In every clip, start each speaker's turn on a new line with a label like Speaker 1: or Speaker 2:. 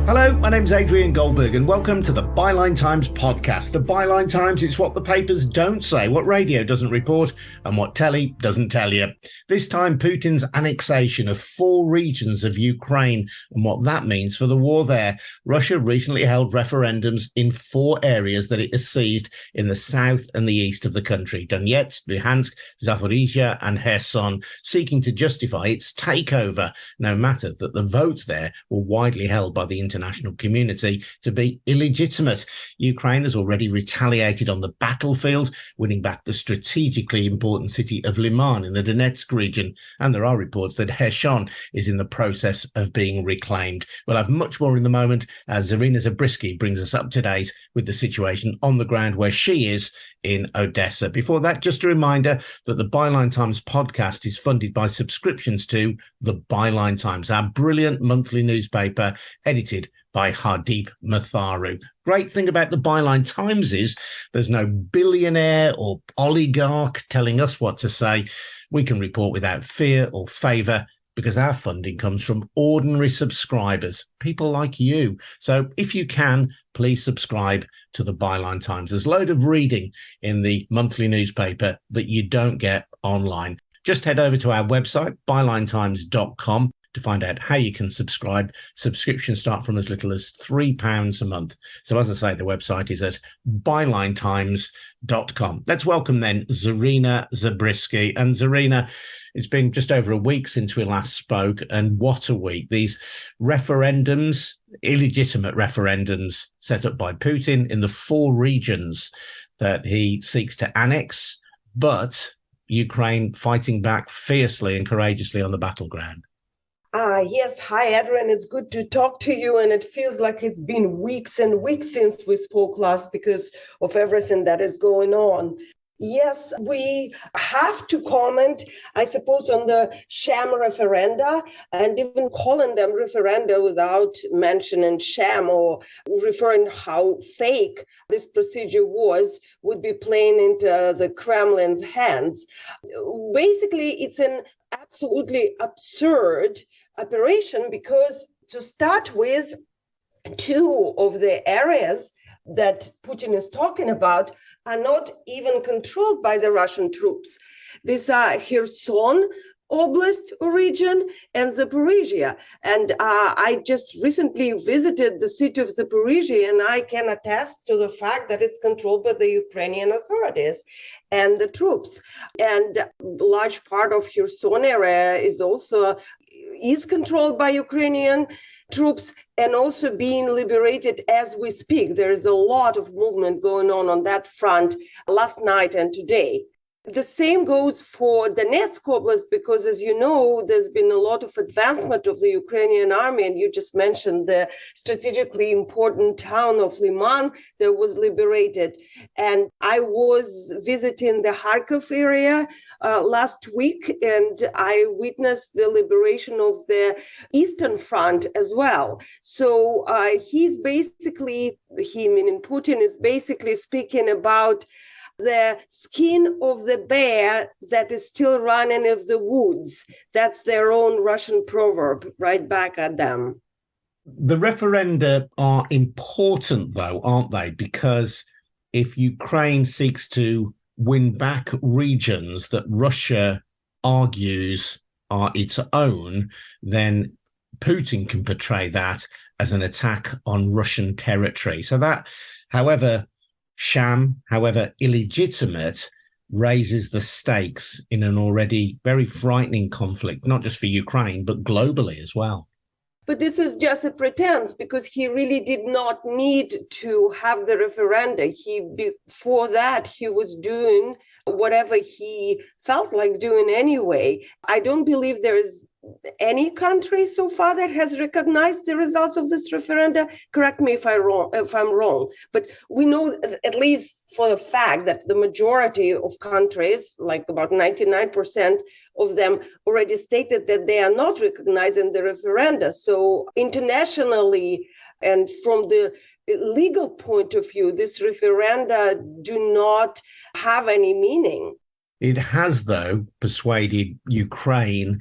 Speaker 1: Hello, my name's Adrian Goldberg and welcome to the Byline Times podcast. The Byline Times, it's what the papers don't say, what radio doesn't report and what telly doesn't tell you. This time, Putin's annexation of 4 regions of Ukraine and what that means for the war there. Russia recently held referendums in 4 areas that it has seized in the south and the east of the country. Donetsk, Luhansk, Zaporizhzhia and Kherson, seeking to justify its takeover, no matter that the votes there were widely held by the international community to be illegitimate. Ukraine has already retaliated on the battlefield, winning back the strategically important city of Lyman in the Donetsk region. And there are reports that Kherson is in the process of being reclaimed. We'll have much more in the moment as Zarina Zabrisky brings us up to date with the situation on the ground where she is in Odessa. Before that, just a reminder that the Byline Times podcast is funded by subscriptions to the Byline Times, our brilliant monthly newspaper edited by Hardeep Matharu. Great thing about the Byline Times is there's no billionaire or oligarch telling us what to say. We can report without fear or favour because our funding comes from ordinary subscribers, people like you. So if you can, please subscribe to the Byline Times. There's a load of reading in the monthly newspaper that you don't get online. Just head over to our website, bylinetimes.com, to find out how you can subscribe. Subscriptions start from as little as £3 a month. So as I say, the website is at bylinetimes.com. Let's welcome then Zarina Zabrisky. And Zarina, it's been just over a week since we last spoke, and what a week. These referendums, illegitimate referendums set up by Putin in the 4 regions that he seeks to annex, but Ukraine fighting back fiercely and courageously on the battleground.
Speaker 2: Yes. Hi, Adrian. It's good to talk to you. And it feels like it's been weeks and weeks since we spoke last because of everything that is going on. Yes, we have to comment, I suppose, on the sham referenda, and even calling them referenda without mentioning sham or referring how fake this procedure was would be playing into the Kremlin's hands. Basically, it's an absolutely absurd operation because, to start with, 2 of the areas that Putin is talking about are not even controlled by the Russian troops. These are Kherson Oblast region and Zaporizhzhia. And I just recently visited the city of Zaporizhzhia, and I can attest to the fact that it's controlled by the Ukrainian authorities and the troops. And a large part of Kherson area is controlled by Ukrainian troops and also being liberated as we speak. There is a lot of movement going on that front last night and today. The same goes for Donetsk Oblast, because, as you know, there's been a lot of advancement of the Ukrainian army, and you just mentioned the strategically important town of Lyman that was liberated. And I was visiting the Kharkiv area last week, and I witnessed the liberation of the Eastern Front as well. So meaning Putin, is basically speaking about the skin of the bear that is still running of the woods. That's their own Russian proverb, right back at them.
Speaker 1: The referenda are important, though, aren't they? Because if Ukraine seeks to win back regions that Russia argues are its own, then Putin can portray that as an attack on Russian territory. So that, however sham, however illegitimate, raises the stakes in an already very frightening conflict, not just for Ukraine, but globally as well.
Speaker 2: But this is just a pretense, because he really did not need to have the referenda. Before that, he was doing whatever he felt like doing anyway. I don't believe there is any country so far that has recognized the results of this referenda. Correct me if I'm wrong. But we know, at least for the fact, that the majority of countries, like about 99% of them, already stated that they are not recognizing the referenda. So internationally, and from the legal point of view, this referenda do not have any meaning.
Speaker 1: It has, though, persuaded Ukraine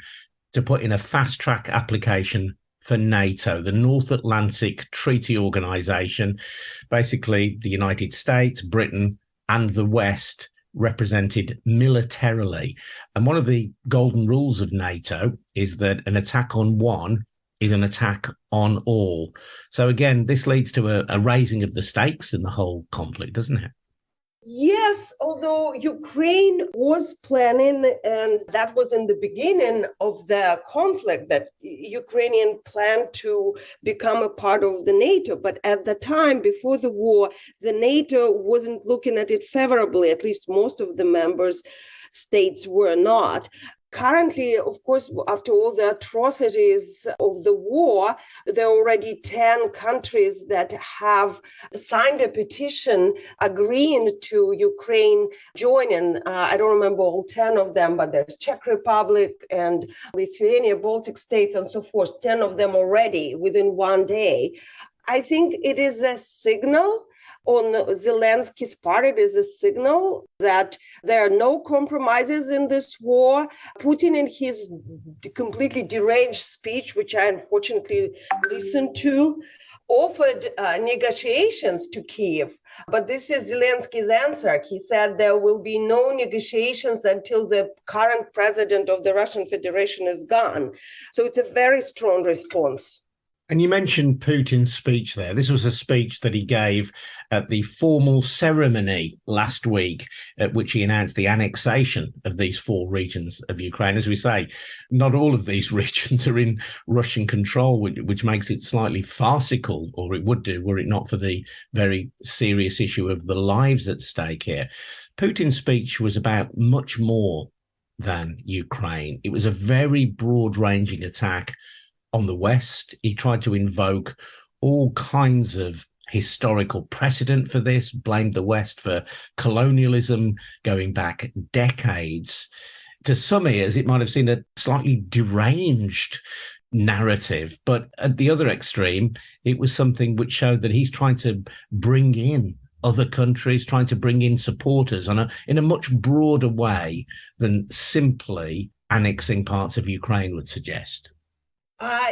Speaker 1: to put in a fast-track application for NATO, the North Atlantic Treaty Organization. Basically, the United States, Britain, and the West represented militarily. And one of the golden rules of NATO is that an attack on one is an attack on all. So again, this leads to a raising of the stakes in the whole conflict, doesn't it?
Speaker 2: Yes, although Ukraine was planning, and that was in the beginning of the conflict, that Ukrainian planned to become a part of the NATO. But at the time, before the war, the NATO wasn't looking at it favorably. At least most of the members states were not. Currently, of course, after all the atrocities of the war, there are already 10 countries that have signed a petition agreeing to Ukraine joining. I don't remember all 10 of them, but there's Czech Republic and Lithuania, Baltic states, and so forth, 10 of them already within one day. I think it is a signal on Zelensky's part. It is a signal that there are no compromises in this war. Putin, in his completely deranged speech, which I unfortunately listened to, offered negotiations to Kyiv. But this is Zelensky's answer. He said there will be no negotiations until the current president of the Russian Federation is gone. So it's a very strong response.
Speaker 1: And you mentioned Putin's speech there. This was a speech that he gave at the formal ceremony last week, at which he announced the annexation of these 4 regions of Ukraine. As we say, not all of these regions are in Russian control, which makes it slightly farcical, or it would do, were it not for the very serious issue of the lives at stake here. Putin's speech was about much more than Ukraine. It was a very broad-ranging attack on the West. He tried to invoke all kinds of historical precedent for this, blamed the West for colonialism going back decades. To some ears, it might have seemed a slightly deranged narrative, but at the other extreme, it was something which showed that he's trying to bring in other countries, trying to bring in supporters in a much broader way than simply annexing parts of Ukraine would suggest.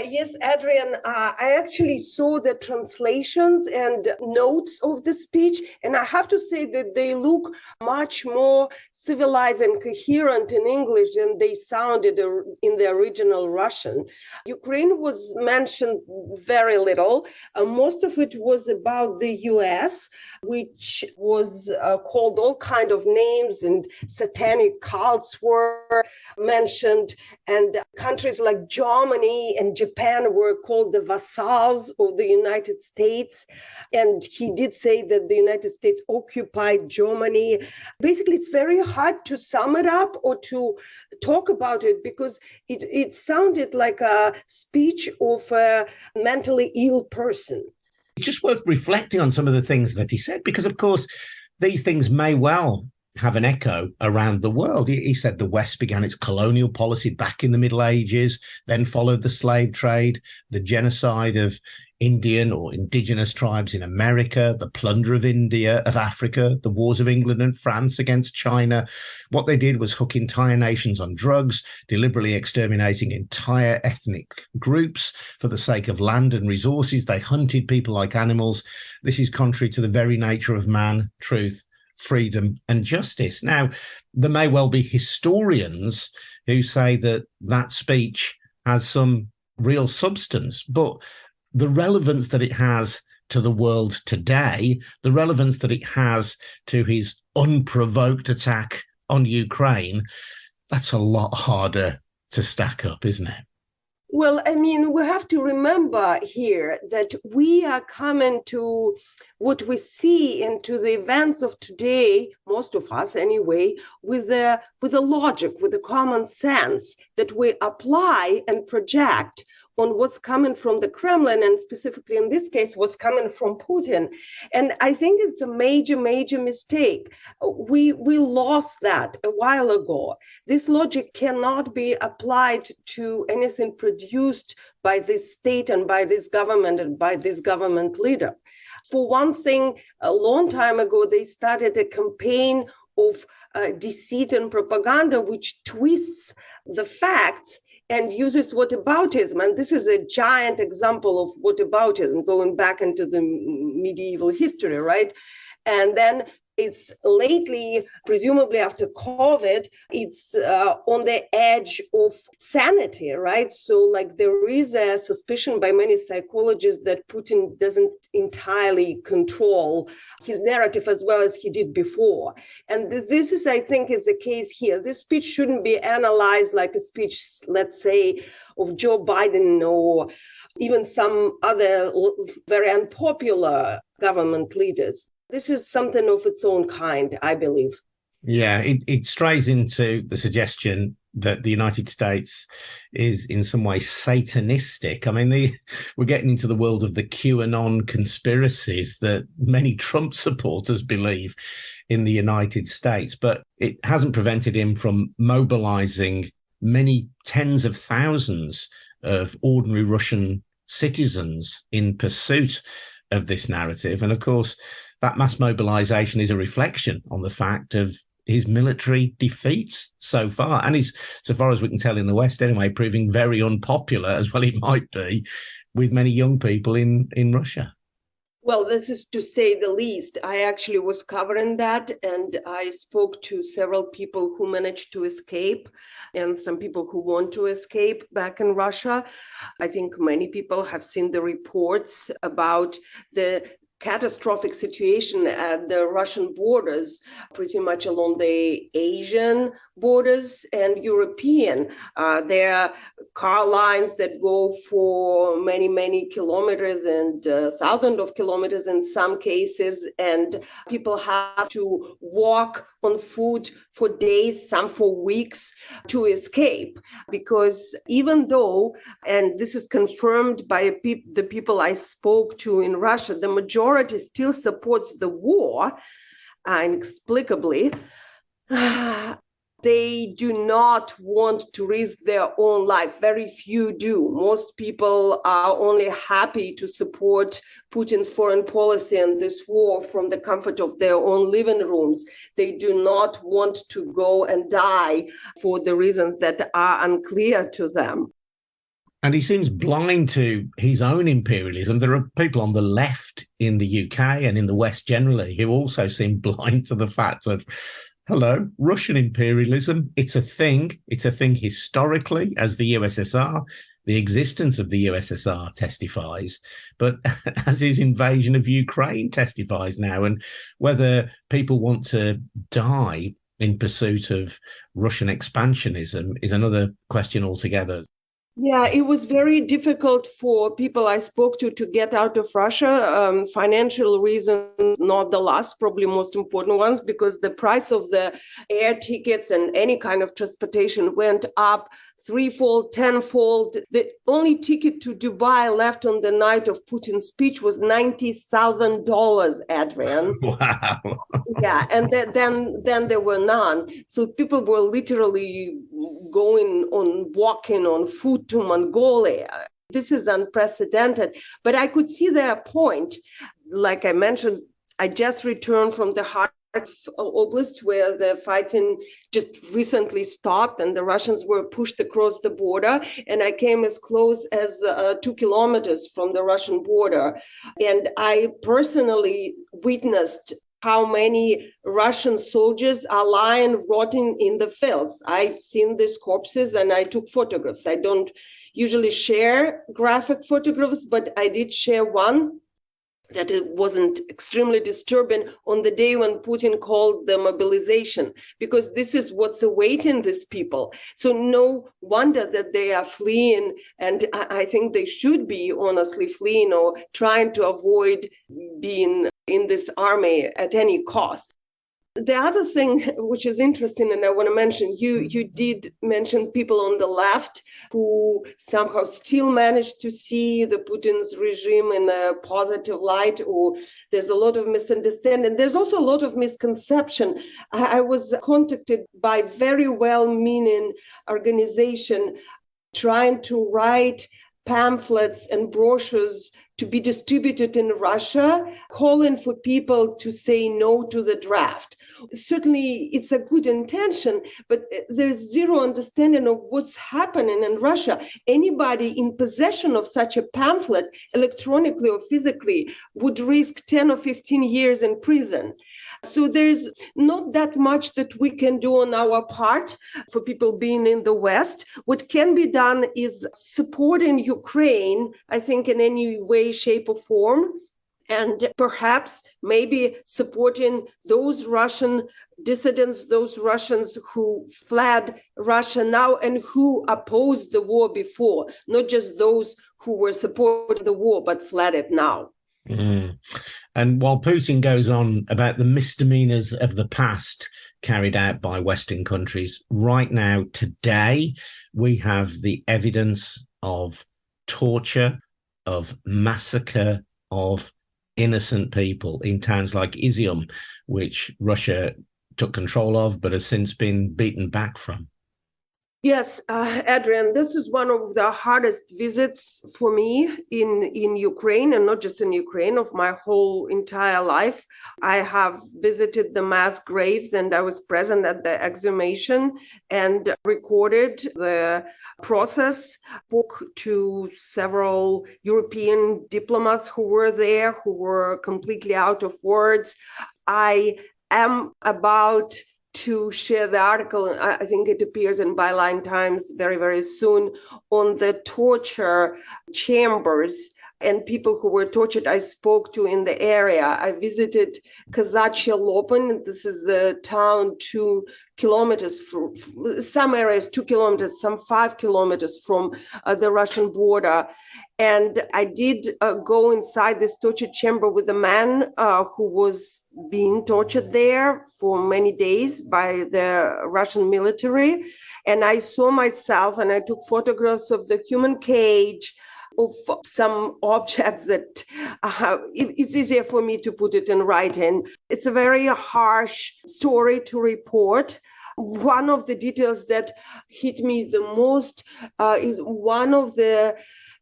Speaker 2: Yes, Adrian, I actually saw the translations and notes of the speech, and I have to say that they look much more civilized and coherent in English than they sounded in the original Russian. Ukraine was mentioned very little. Most of it was about the US, which was called all kinds of names, and satanic cults were mentioned, and countries like Germany and Japan were called the vassals of the United States. And he did say that the United States occupied Germany. Basically, it's very hard to sum it up or to talk about it because it sounded like a speech of a mentally ill person.
Speaker 1: It's just worth reflecting on some of the things that he said, because, of course, these things may well have an echo around the world. He said the West began its colonial policy back in the Middle Ages, then followed the slave trade, the genocide of Indian or indigenous tribes in America, the plunder of India, of Africa, the wars of England and France against China. What they did was hook entire nations on drugs, deliberately exterminating entire ethnic groups for the sake of land and resources. They hunted people like animals. This is contrary to the very nature of man, truth, freedom and justice. Now, there may well be historians who say that that speech has some real substance, but the relevance that it has to the world today, the relevance that it has to his unprovoked attack on Ukraine, that's a lot harder to stack up, isn't it?
Speaker 2: Well, I mean, we have to remember here that we are coming to what we see into the events of today, most of us anyway, with a logic, with a common sense that we apply and project on what's coming from the Kremlin, and specifically in this case, what's coming from Putin. And I think it's a major, major mistake. We lost that a while ago. This logic cannot be applied to anything produced by this state and by this government and by this government leader. For one thing, a long time ago, they started a campaign of deceit and propaganda, which twists the facts and uses whataboutism. And this is a giant example of whataboutism going back into the medieval history, right? And then it's lately, presumably after COVID, it's on the edge of sanity, right? So like there is a suspicion by many psychologists that Putin doesn't entirely control his narrative as well as he did before. And this is, I think, is the case here. This speech shouldn't be analyzed like a speech, let's say, of Joe Biden or even some other very unpopular government leaders. This is something of its own kind, I believe.
Speaker 1: Yeah, it strays into the suggestion that the United States is in some way satanistic. I mean, we're getting into the world of the QAnon conspiracies that many Trump supporters believe in the United States, but it hasn't prevented him from mobilizing many tens of thousands of ordinary Russian citizens in pursuit of this narrative. And of course, that mass mobilization is a reflection on the fact of his military defeats so far. And he's, so far as we can tell in the West anyway, proving very unpopular, as well it might be, with many young people in Russia.
Speaker 2: Well, this is to say the least. I actually was covering that, and I spoke to several people who managed to escape and some people who want to escape back in Russia. I think many people have seen the reports about the catastrophic situation at the Russian borders, pretty much along the Asian borders and European. There are car lines that go for many, many kilometers and thousands of kilometers in some cases, and people have to walk on foot for days, some for weeks, to escape. Because even though, and this is confirmed by the people I spoke to in Russia, the majority still supports the war, inexplicably, they do not want to risk their own life. Very few do. Most people are only happy to support Putin's foreign policy and this war from the comfort of their own living rooms. They do not want to go and die for the reasons that are unclear to them.
Speaker 1: And he seems blind to his own imperialism. There are people on the left in the UK and in the West generally who also seem blind to the fact of, hello, Russian imperialism, it's a thing. It's a thing historically, as the USSR, the existence of the USSR testifies, but as his invasion of Ukraine testifies now. And whether people want to die in pursuit of Russian expansionism is another question altogether.
Speaker 2: Yeah, it was very difficult for people I spoke to get out of Russia. Financial reasons, not the last, probably most important ones, because the price of the air tickets and any kind of transportation went up threefold, tenfold. The only ticket to Dubai left on the night of Putin's speech was $90,000, Adrian.
Speaker 1: Wow.
Speaker 2: Yeah, and then there were none. So people were literally walking on foot to Mongolia. This is unprecedented. But I could see their point. Like I mentioned, I just returned from the Kharkiv Oblast, where the fighting just recently stopped and the Russians were pushed across the border. And I came as close as 2 kilometers from the Russian border. And I personally witnessed how many Russian soldiers are lying rotting in the fields. I've seen these corpses and I took photographs. I don't usually share graphic photographs, but I did share one that it wasn't extremely disturbing on the day when Putin called the mobilization, because this is what's awaiting these people. So no wonder that they are fleeing, and I think they should be honestly fleeing or trying to avoid being in this army at any cost. The other thing which is interesting, and I want to mention, you did mention people on the left who somehow still manage to see the Putin's regime in a positive light, or there's a lot of misunderstanding. There's also a lot of misconception. I was contacted by very well-meaning organization trying to write pamphlets and brochures to be distributed in Russia, calling for people to say no to the draft. Certainly, it's a good intention, but there's zero understanding of what's happening in Russia. Anybody in possession of such a pamphlet, electronically or physically, would risk 10 or 15 years in prison. So there's not that much that we can do on our part for people being in the West. What can be done is supporting Ukraine, I think, in any way, shape, or form, and perhaps maybe supporting those Russian dissidents, those Russians who fled Russia now and who opposed the war before, not just those who were supporting the war but fled it now.
Speaker 1: Mm. And while Putin goes on about the misdemeanors of the past carried out by Western countries, right now, today, we have the evidence of torture, of massacre of innocent people in towns like Izium, which Russia took control of, but has since been beaten back from.
Speaker 2: Yes, Adrian, this is one of the hardest visits for me in Ukraine, and not just in Ukraine, of my whole entire life. I have visited the mass graves, and I was present at the exhumation and recorded the process, spoke to several European diplomats who were there, who were completely out of words. I am about to share the article, I think it appears in Byline Times very, very soon, on the torture chambers and people who were tortured I spoke to in the area. I visited Zaporizhzhia. This is a town 2 kilometers from, some areas 2 kilometers, some 5 kilometers from the Russian border. And I did go inside this torture chamber with a man who was being tortured there for many days by the Russian military. And I saw myself, and I took photographs of the human cage, of some objects that it's easier for me to put it in writing. It's a very harsh story to report. One of the details that hit me the most is one of the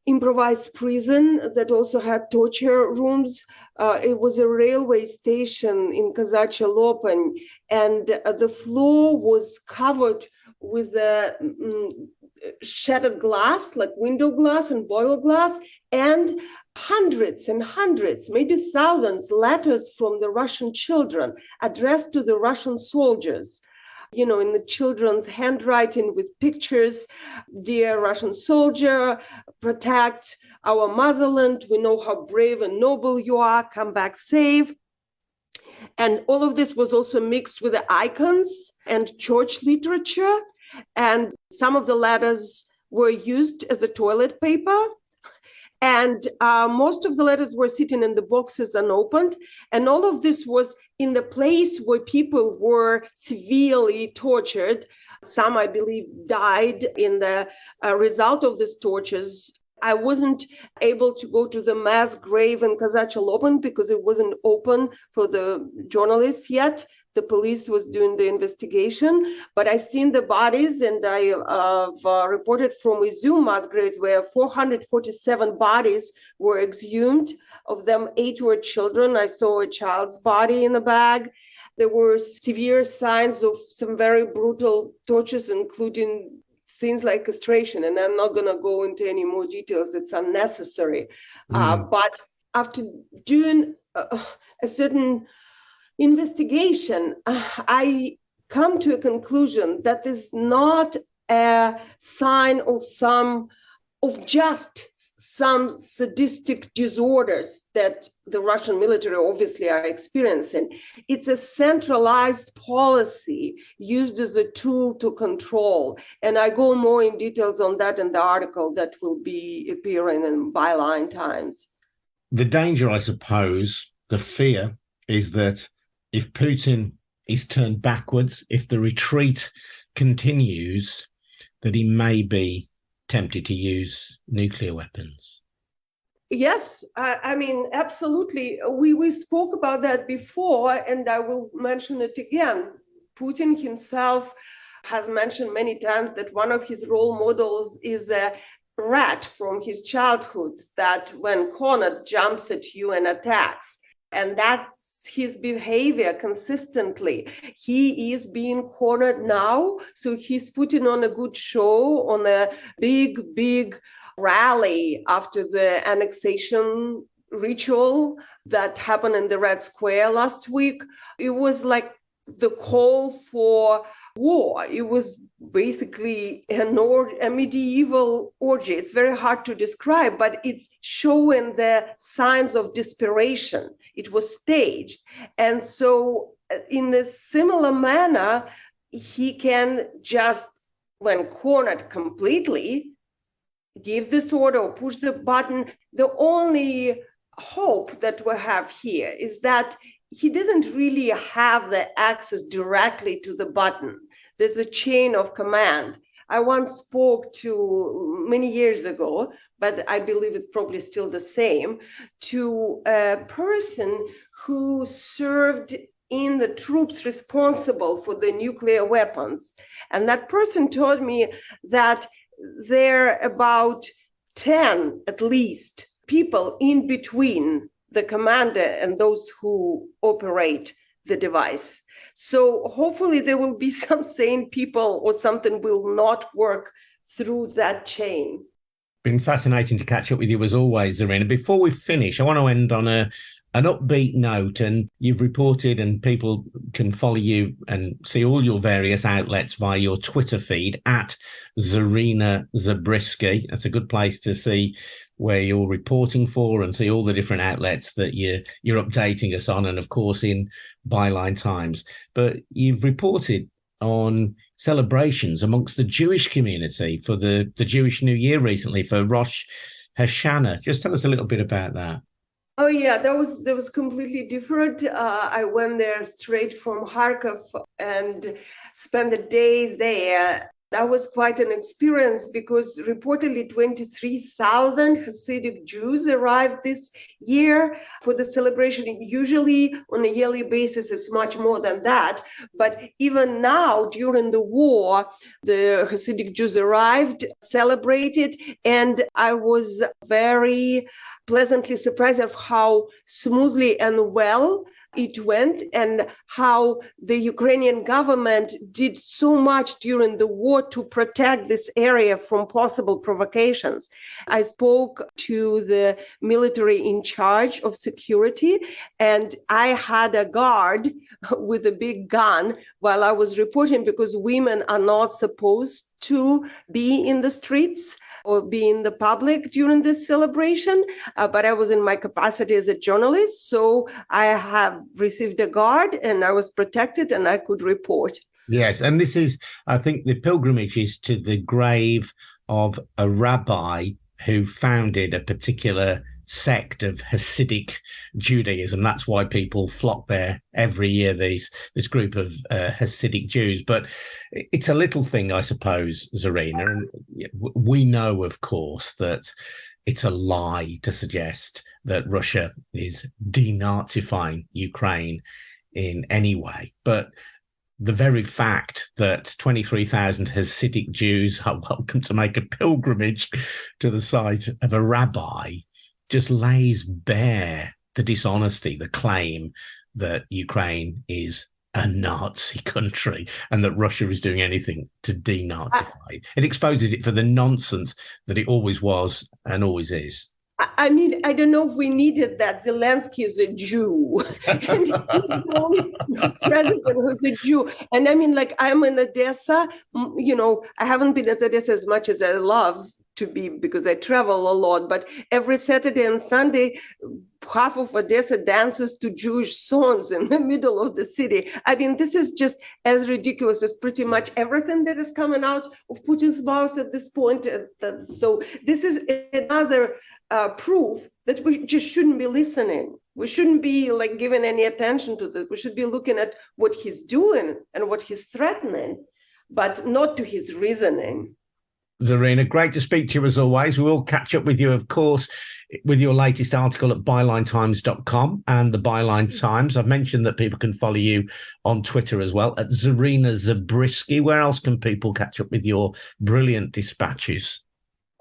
Speaker 2: improvised prison that also had torture rooms. It was a railway station in Zaporizhzhia, and the floor was covered with shattered glass, like window glass and bottle glass, and hundreds and hundreds, maybe thousands, letters from the Russian children addressed to the Russian soldiers. You know, in the children's handwriting with pictures, "Dear Russian soldier, protect our motherland. We know how brave and noble you are. Come back safe." And all of this was also mixed with the icons and church literature. And some of the letters were used as the toilet paper. And most of the letters were sitting in the boxes unopened. And all of this was in the place where people were severely tortured. Some, I believe, died in the result of these tortures. I wasn't able to go to the mass grave in Zaporizhzhia because it wasn't open for the journalists yet. The police was doing the investigation, but I've seen the bodies, and I reported from Izium mass graves where 447 bodies were exhumed. Of them, 8 were children. I saw a child's body in a bag. There were severe signs of some very brutal tortures, including things like castration. And I'm not going to go into any more details. It's unnecessary. But after doing a certain investigation, I come to a conclusion that is not a sign of some sadistic disorders that the Russian military obviously are experiencing. It's a centralized policy used as a tool to control. And I go more in details on that in the article that will be appearing in Byline Times.
Speaker 1: The danger, I suppose, the fear is that if Putin is turned backwards, if the retreat continues, that he may be tempted to use nuclear weapons.
Speaker 2: Yes, I mean, absolutely. We spoke about that before, and I will mention it again. Putin himself has mentioned many times that one of his role models is a rat from his childhood that when cornered jumps at you and attacks. And that's his behavior consistently. He is being cornered now. So he's putting on a good show on a big rally after the annexation ritual that happened in the Red Square last week. It was like the call for war. It was basically a medieval orgy. It's very hard to describe, but it's showing the signs of desperation. It was staged. And so in a similar manner, he can just, when cornered completely, give this order or push the button. The only hope that we have here is that he doesn't really have the access directly to the button. There's a chain of command. I once spoke to, many years ago, but I believe it's probably still the same, to a person who served in the troops responsible for the nuclear weapons. And that person told me that there are about 10, at least, people in between the commander and those who operate the device. So hopefully there will be some sane people or something will not work through that chain.
Speaker 1: Been fascinating to catch up with you as always, Zarina. Before we finish, I want to end on an upbeat note, and you've reported and people can follow you and see all your various outlets via your Twitter feed at Zarina Zabrisky. That's a good place to see where you're reporting for and see all the different outlets that you're updating us on, and of course in Byline Times. But you've reported on celebrations amongst the Jewish community for the Jewish New Year recently, for Rosh Hashanah. Just tell us a little bit about that.
Speaker 2: Oh yeah, that was completely different. I went there straight from Kharkov and spent a day there. That was quite an experience because reportedly 23,000 Hasidic Jews arrived this year for the celebration. Usually on a yearly basis, it's much more than that. But even now, during the war, the Hasidic Jews arrived, celebrated, and I was very pleasantly surprised of how smoothly and well it went, and how the Ukrainian government did so much during the war to protect this area from possible provocations. I spoke to the military in charge of security, and I had a guard with a big gun while I was reporting, because women are not supposed to be in the streets or be in the public during this celebration. But I was in my capacity as a journalist, so I have received a guard and I was protected and I could report.
Speaker 1: Yes, and this is, I think, the pilgrimage is to the grave of a rabbi who founded a particular sect of Hasidic Judaism. That's why people flock there every year, this group of Hasidic Jews. But it's a little thing, I suppose, Zarina. And we know, of course, that it's a lie to suggest that Russia is denazifying Ukraine in any way. But the very fact that 23,000 Hasidic Jews are welcome to make a pilgrimage to the site of a rabbi just lays bare the dishonesty, the claim that Ukraine is a Nazi country and that Russia is doing anything to denazify. It exposes it for the nonsense that it always was and always is.
Speaker 2: I mean, I don't know if we needed that. Zelensky is a Jew. And he's the only president who's a Jew. And I mean, like, I'm in Odessa. You know, I haven't been at Odessa as much as I love to be because I travel a lot. But every Saturday and Sunday, half of Odessa dances to Jewish songs in the middle of the city. I mean, this is just as ridiculous as pretty much everything that is coming out of Putin's mouth at this point. So this is another proof that we just shouldn't be listening. We shouldn't be like giving any attention to this. We should be looking at what he's doing and what he's threatening, but not to his reasoning.
Speaker 1: Zarina, great to speak to you as always. We will catch up with you, of course, with your latest article at bylinetimes.com and the Byline Times. I've mentioned that people can follow you on Twitter as well at Zarina Zabrisky. Where else can people catch up with your brilliant dispatches?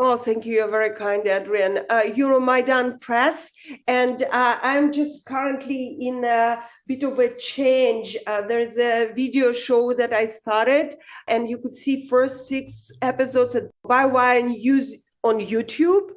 Speaker 2: Oh, thank you. You're very kind, Adrian. Euromaidan Press, and I'm just currently in a bit of a change. There's a video show that I started, and you could see first 6 episodes at Byline News on YouTube.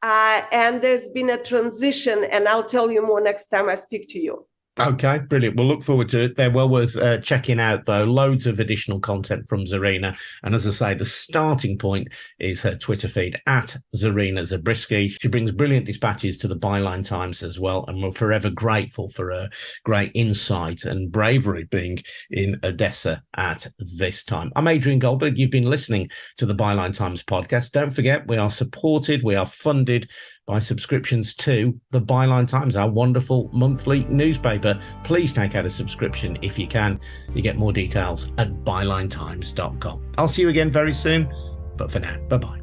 Speaker 2: And there's been a transition, and I'll tell you more next time I speak to you.
Speaker 1: Okay, brilliant. We'll look forward to it. They're well worth checking out, though. Loads of additional content from Zarina. And as I say, the starting point is her Twitter feed at Zarina Zabrisky. She brings brilliant dispatches to the Byline Times as well. And we're forever grateful for her great insight and bravery being in Odessa at this time. I'm Adrian Goldberg. You've been listening to the Byline Times podcast. Don't forget, we are supported, we are funded by subscriptions to the Byline Times, our wonderful monthly newspaper. Please take out a subscription if you can. You get more details at bylinetimes.com. I'll see you again very soon, but for now, bye-bye.